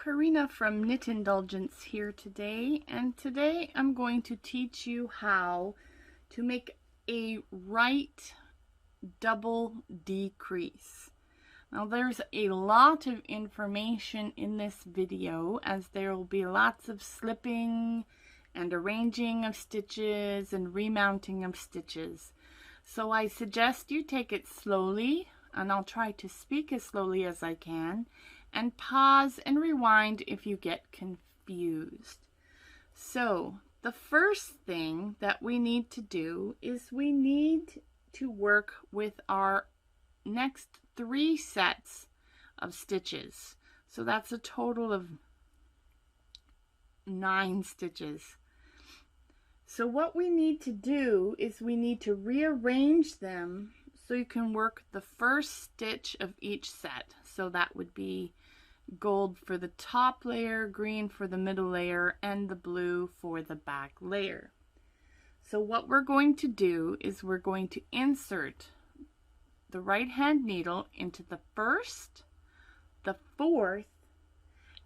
Karina from Knit Indulgence here today, and today I'm going to teach you how to make a right double decrease. Now there's a lot of information in this video, as there will be lots of slipping and arranging of stitches and remounting of stitches. So I suggest you take it slowly, and I'll try to speak as slowly as I can, and pause and rewind if you get confused. So the first thing that we need to do is we need to work with our next 3 sets of stitches. So that's a total of 9 stitches. So what we need to do is we need to rearrange them so you can work the first stitch of each set. So that would be gold for the top layer, green for the middle layer, and the blue for the back layer. So what we're going to do is we're going to insert the right hand needle into the first, the 4th,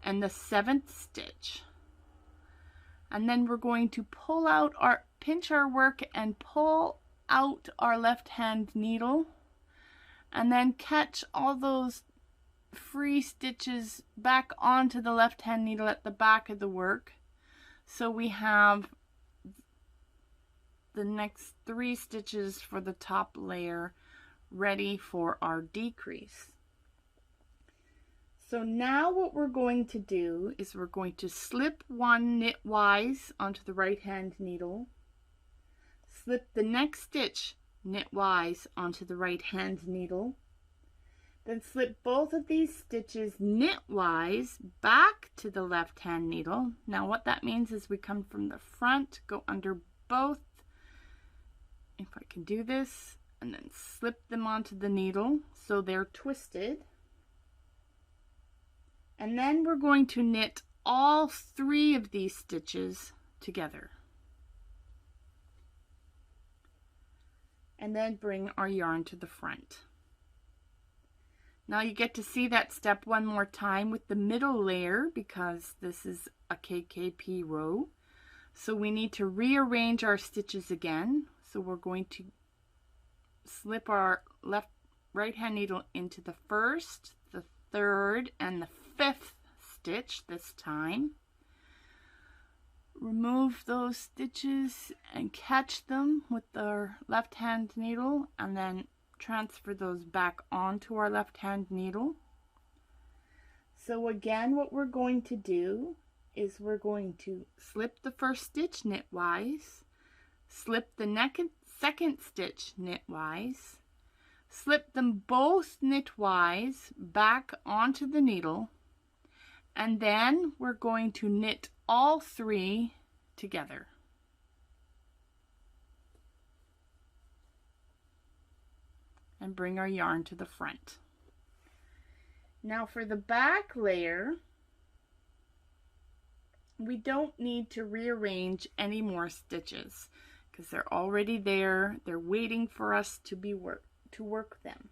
and the 7th stitch. And then we're going to pinch our work and pull out our left hand needle, and then catch all those free stitches back onto the left hand needle at the back of the work. So we have the next 3 stitches for the top layer ready for our decrease. So now what we're going to do is we're going to slip 1 knitwise onto the right hand needle, slip the next stitch knitwise onto the right hand needle, then slip both of these stitches knitwise back to the left hand needle. Now what that means is we come from the front, go under both, if I can do this, and then slip them onto the needle so they're twisted. And then we're going to knit all 3 of these stitches together. And then bring our yarn to the front. Now you get to see that step one more time with the middle layer, because this is a KKP row. So we need to rearrange our stitches again. So we're going to slip our right hand needle into the 1st, the 3rd, and the 5th stitch this time. Remove those stitches and catch them with our left hand needle, and then transfer those back onto our left hand needle. So again, what we're going to do is we're going to slip the first stitch knitwise, slip the second stitch knitwise, slip them both knitwise back onto the needle, and then we're going to knit all 3 together. And bring our yarn to the front. Now for the back layer, we don't need to rearrange any more stitches because they're already there. They're waiting for us to work them.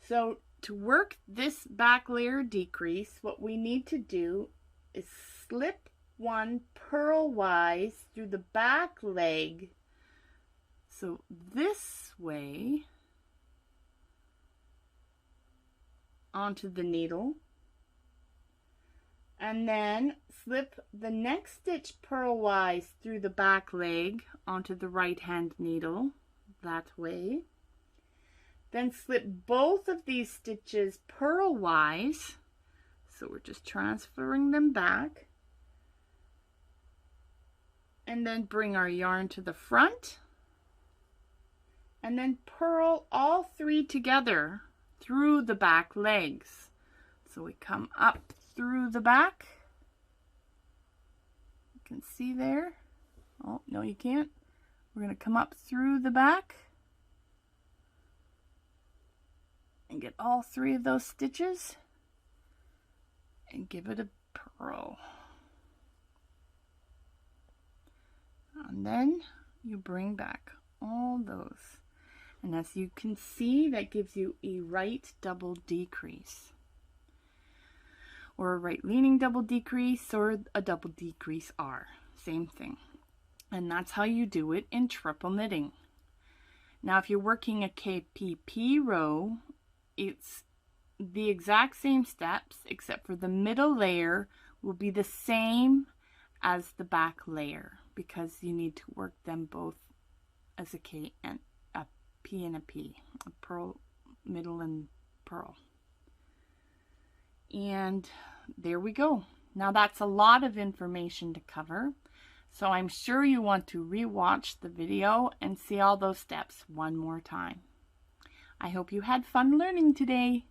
So to work this back layer decrease, what we need to do is slip 1 purlwise through the back leg. So this way onto the needle, and then slip the next stitch purlwise through the back leg onto the right hand needle that way, then slip both of these stitches purlwise, so we're just transferring them back, and then bring our yarn to the front, and then purl all 3 together through the back legs. So we come up through the back. You can see there. Oh, no, you can't. We're going to come up through the back and get all 3 of those stitches and give it a purl. And then you bring back all those. And as you can see, that gives you a right double decrease. or a right leaning double decrease, or a double decrease R. Same thing. And that's how you do it in triple knitting. Now if you're working a KPP row, it's the exact same steps, except for the middle layer will be the same as the back layer, because you need to work them both as a K and a P and a P, a purl, middle and purl. And there we go. Now that's a lot of information to cover, so I'm sure you want to re-watch the video and see all those steps one more time. I hope you had fun learning today.